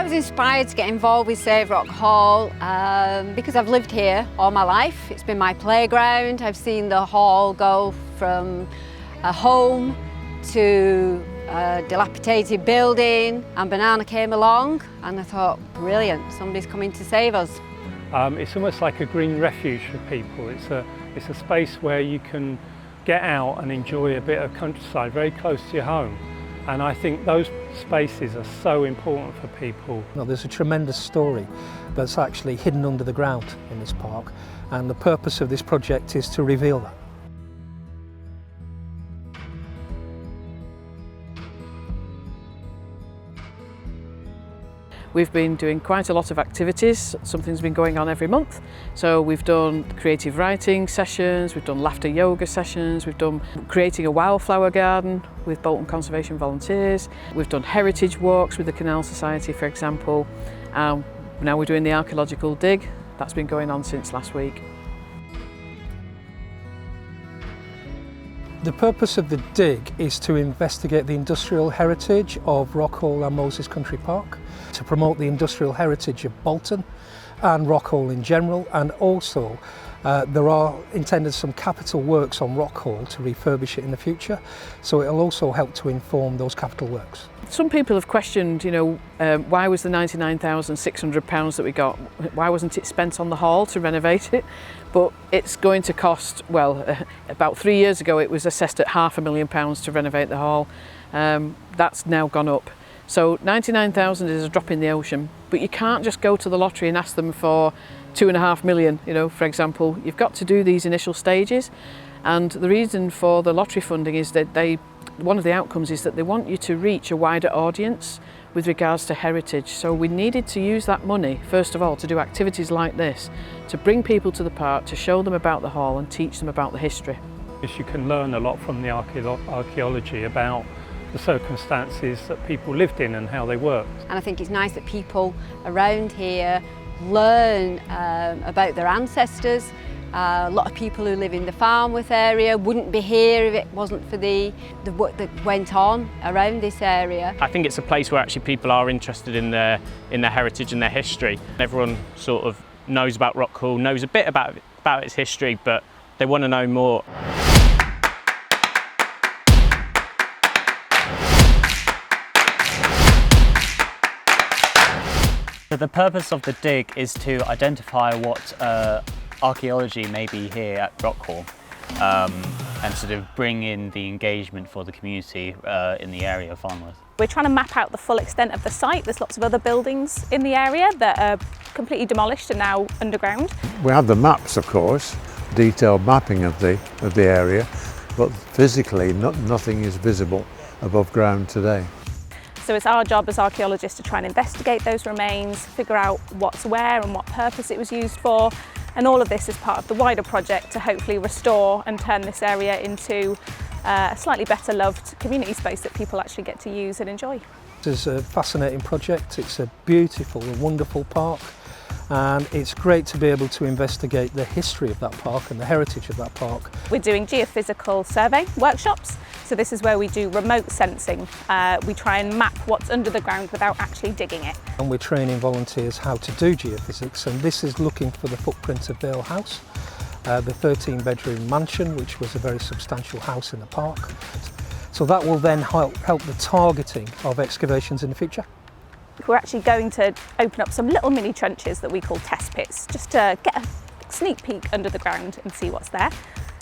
was inspired to get involved with Save Rock Hall because I've lived here all my life. It's been my playground. I've seen the hall go from a home to a dilapidated building, and Banana came along and I thought, brilliant, somebody's coming to save us. It's almost like a green refuge for people. It's a space where you can get out and enjoy a bit of countryside very close to your home. And I think those spaces are so important for people. Well, there's a tremendous story that's actually hidden under the ground in this park, and the purpose of this project is to reveal that. We've been doing quite a lot of activities. Something's been going on every month. So we've done creative writing sessions, we've done laughter yoga sessions, we've done creating a wildflower garden with Bolton Conservation volunteers. We've done heritage walks with the Canal Society, for example. Now we're doing the archaeological dig. That's been going on since last week. The purpose of the dig is to investigate the industrial heritage of Rockhall and Moses Country Park, to promote the industrial heritage of Bolton and Rockhall in general, and also there are intended some capital works on Rockhall to refurbish it in the future, so it'll also help to inform those capital works. Some people have questioned, why was the £99,600 that we got, why wasn't it spent on the hall to renovate it? But it's going to cost, about 3 years ago it was assessed at £500,000 to renovate the hall. That's now gone up. So 99,000 is a drop in the ocean, but you can't just go to the lottery and ask them for 2.5 million, for example. You've got to do these initial stages, and the reason for the lottery funding is that one of the outcomes is that they want you to reach a wider audience with regards to heritage. So we needed to use that money, first of all, to do activities like this, to bring people to the park, to show them about the hall and teach them about the history. You can learn a lot from the archaeology about the circumstances that people lived in and how they worked. And I think it's nice that people around here learn about their ancestors. A lot of people who live in the Farmworth area wouldn't be here if it wasn't for the work that went on around this area. I think it's a place where actually people are interested in their heritage and their history. Everyone sort of knows about Rockhall, knows a bit about its history, but they want to know more. So the purpose of the dig is to identify what archaeology may be here at Rockhall and sort of bring in the engagement for the community in the area of Farnworth. We're trying to map out the full extent of the site. There's lots of other buildings in the area that are completely demolished and now underground. We have the maps, of course, detailed mapping of the area, but physically nothing is visible above ground today. So it's our job as archaeologists to try and investigate those remains, figure out what's where and what purpose it was used for, and all of this is part of the wider project to hopefully restore and turn this area into a slightly better loved community space that people actually get to use and enjoy. This is a fascinating project. It's a beautiful and wonderful park, and it's great to be able to investigate the history of that park and the heritage of that park. We're doing geophysical survey workshops. So this is where we do remote sensing. We try and map what's under the ground without actually digging it. And we're training volunteers how to do geophysics, and this is looking for the footprint of Vale House, the 13-bedroom mansion, which was a very substantial house in the park. So that will then help the targeting of excavations in the future. We're actually going to open up some little mini trenches that we call test pits, just to get a sneak peek under the ground and see what's there.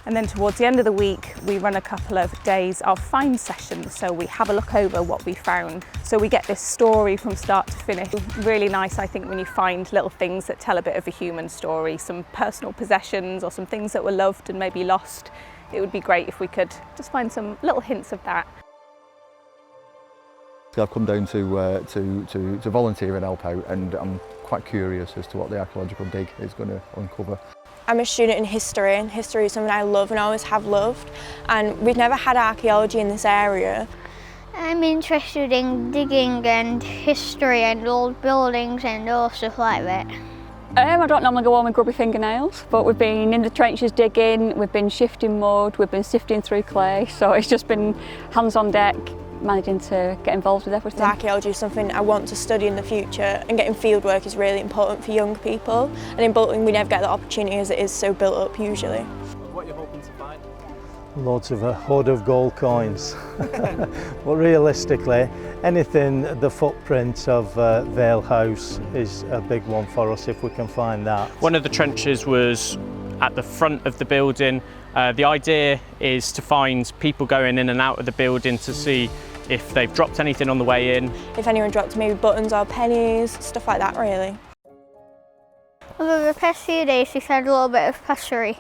And then towards the end of the week, we run a couple of days of find sessions. So we have a look over what we found. So we get this story from start to finish. Really nice, I think, when you find little things that tell a bit of a human story, some personal possessions or some things that were loved and maybe lost. It would be great if we could just find some little hints of that. I've come down to volunteer and help out, and I'm quite curious as to what the archaeological dig is going to uncover. I'm a student in history, and history is something I love and always have loved, and we've never had archaeology in this area. I'm interested in digging and history and old buildings and all stuff like that. I don't normally go home with grubby fingernails, but we've been in the trenches digging, we've been shifting mud, we've been sifting through clay, so it's just been hands on deck, managing to get involved with everything. Archaeology is something I want to study in the future, and getting field work is really important for young people. And in Bolton we never get the opportunity as it is so built up usually. What are you hoping to find? Loads of a hoard of gold coins. But realistically, anything the footprint of Vale House is a big one for us if we can find that. One of the trenches was at the front of the building. The idea is to find people going in and out of the building to see if they've dropped anything on the way in. If anyone dropped maybe buttons or pennies, stuff like that really. Over the past few days we've had a little bit of passery.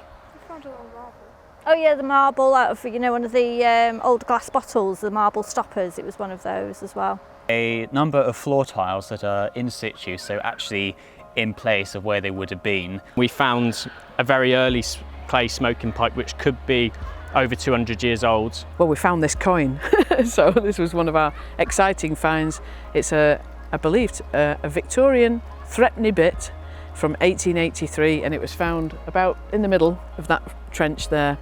Oh yeah, the marble out of, you know, one of the old glass bottles, the marble stoppers, it was one of those as well. A number of floor tiles that are in situ, so actually in place of where they would have been. We found a very early clay smoking pipe which could be over 200 years old. Well, we found this coin, so this was one of our exciting finds. It's I believe, a Victorian threepenny bit from 1883, and it was found about in the middle of that trench there.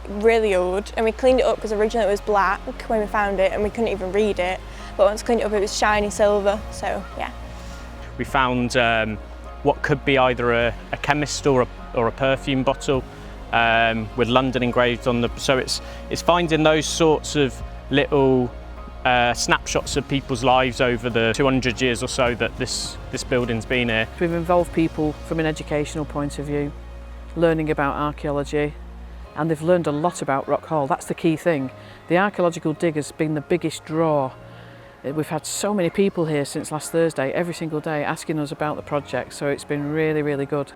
Really old, and we cleaned it up because originally it was black when we found it and we couldn't even read it, but once cleaned it up it was shiny silver, so yeah. We found what could be either a chemist or a perfume bottle with London engraved on the, so it's finding those sorts of little snapshots of people's lives over the 200 years or so that this building's been here. We've involved people from an educational point of view, learning about archaeology, and they've learned a lot about Rock Hall. That's the key thing. The archaeological dig has been the biggest draw. We've had so many people here since last Thursday, every single day, asking us about the project, so it's been really, really good.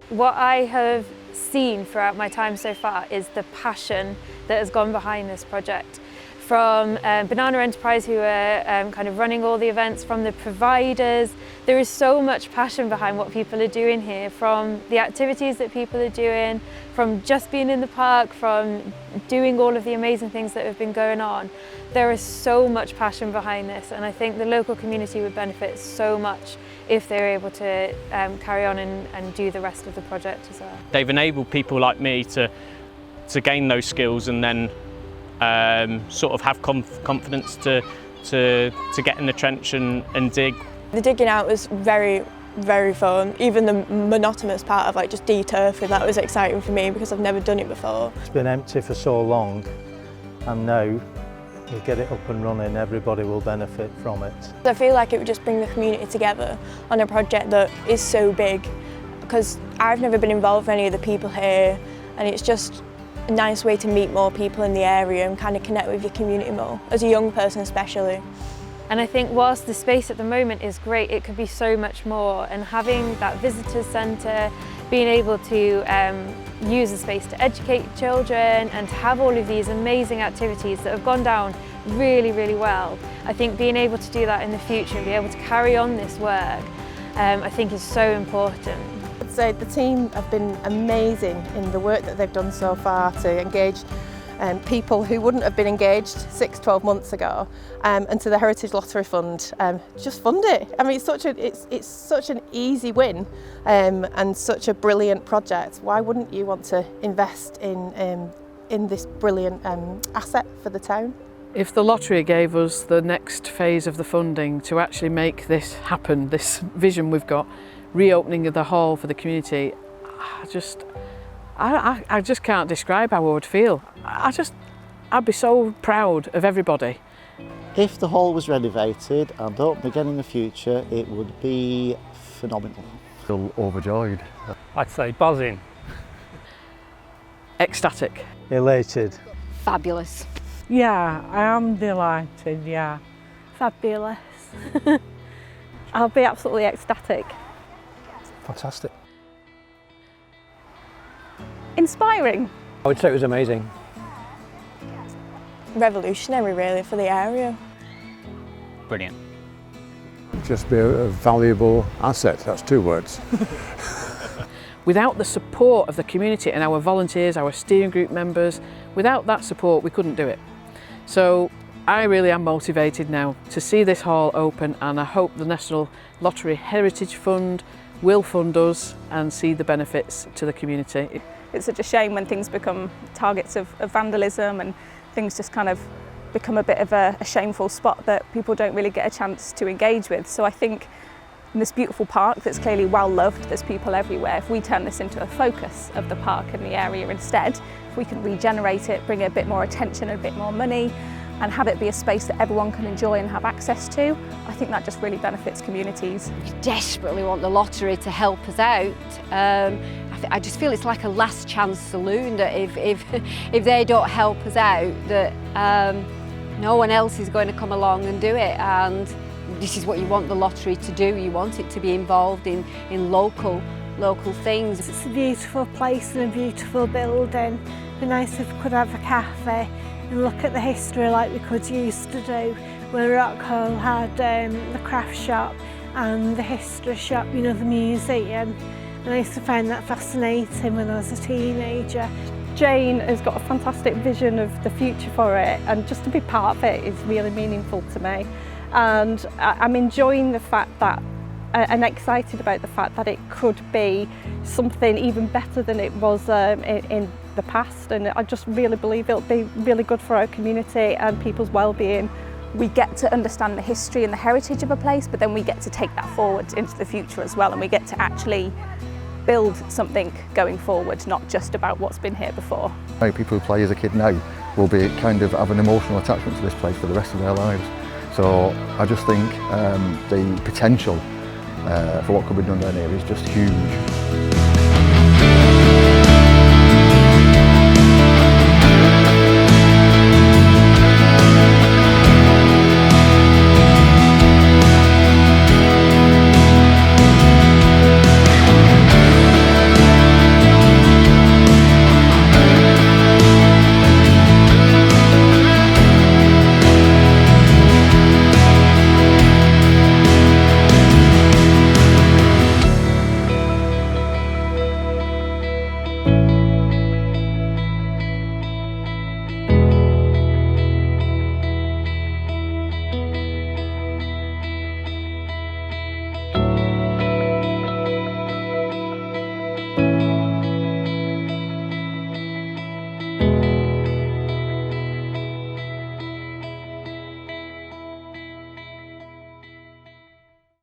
What I have seen throughout my time so far is the passion that has gone behind this project. From Banana Enterprise, who are kind of running all the events, from the providers. There is so much passion behind what people are doing here, from the activities that people are doing, from just being in the park, from doing all of the amazing things that have been going on. There is so much passion behind this, and I think the local community would benefit so much if they're able to carry on and do the rest of the project as well. They've enabled people like me to gain those skills and then sort of have confidence to get in the trench and dig. The digging out was very, very fun. Even the monotonous part of like just de-turfing, that was exciting for me because I've never done it before. It's been empty for so long, and now we get it up and running, everybody will benefit from it. I feel like it would just bring the community together on a project that is so big, because I've never been involved with any of the people here, and it's just a nice way to meet more people in the area and kind of connect with your community more, as a young person especially. And I think whilst the space at the moment is great, it could be so much more, and having that visitors centre, being able to use the space to educate children and to have all of these amazing activities that have gone down really, really well. I think being able to do that in the future and be able to carry on this work, I think is so important. I'd say the team have been amazing in the work that they've done so far to engage people who wouldn't have been engaged 6-12 months ago, and to the Heritage Lottery Fund, just fund it. I mean, it's such an easy win and such a brilliant project. Why wouldn't you want to invest in this brilliant asset for the town? If the lottery gave us the next phase of the funding to actually make this happen, this vision we've got, reopening of the hall for the community, I just can't describe how I would feel. I'd be so proud of everybody. If the hall was renovated and opened again in the future, it would be phenomenal. Still overjoyed. I'd say buzzing. Ecstatic. Elated. Fabulous. Yeah, I am delighted, yeah. Fabulous. I'll be absolutely ecstatic. Fantastic. Inspiring. I would say it was amazing. Revolutionary really for the area. Brilliant. Just be a valuable asset, that's 2 words. Without the support of the community and our volunteers, our steering group members, without that support we couldn't do it. So I really am motivated now to see this hall open, and I hope the National Lottery Heritage Fund will fund us and see the benefits to the community. It's such a shame when things become targets of vandalism and things just kind of become a bit of a shameful spot that people don't really get a chance to engage with. So I think in this beautiful park that's clearly well loved, there's people everywhere, if we turn this into a focus of the park and the area instead, if we can regenerate it, bring it a bit more attention and a bit more money, and have it be a space that everyone can enjoy and have access to, I think that just really benefits communities. We desperately want the lottery to help us out. I just feel it's like a last chance saloon, that if they don't help us out, that no one else is going to come along and do it. And this is what you want the lottery to do. You want it to be involved in local things. It's a beautiful place and a beautiful building. It'd be nice if we could have a cafe and look at the history like we could used to do, where Rockhall had the craft shop and the history shop, you know, the museum. And I used to find that fascinating when I was a teenager. Jane has got a fantastic vision of the future for it, and just to be part of it is really meaningful to me. And I'm enjoying the fact that, and excited about the fact that it could be something even better than it was in the past, and I just really believe it'll be really good for our community and people's well-being. We get to understand the history and the heritage of a place, but then we get to take that forward into the future as well, and we get to actually build something going forward, not just about what's been here before. People who play as a kid now will be kind of have an emotional attachment to this place for the rest of their lives. So I just think the potential for what could be done down here is just huge.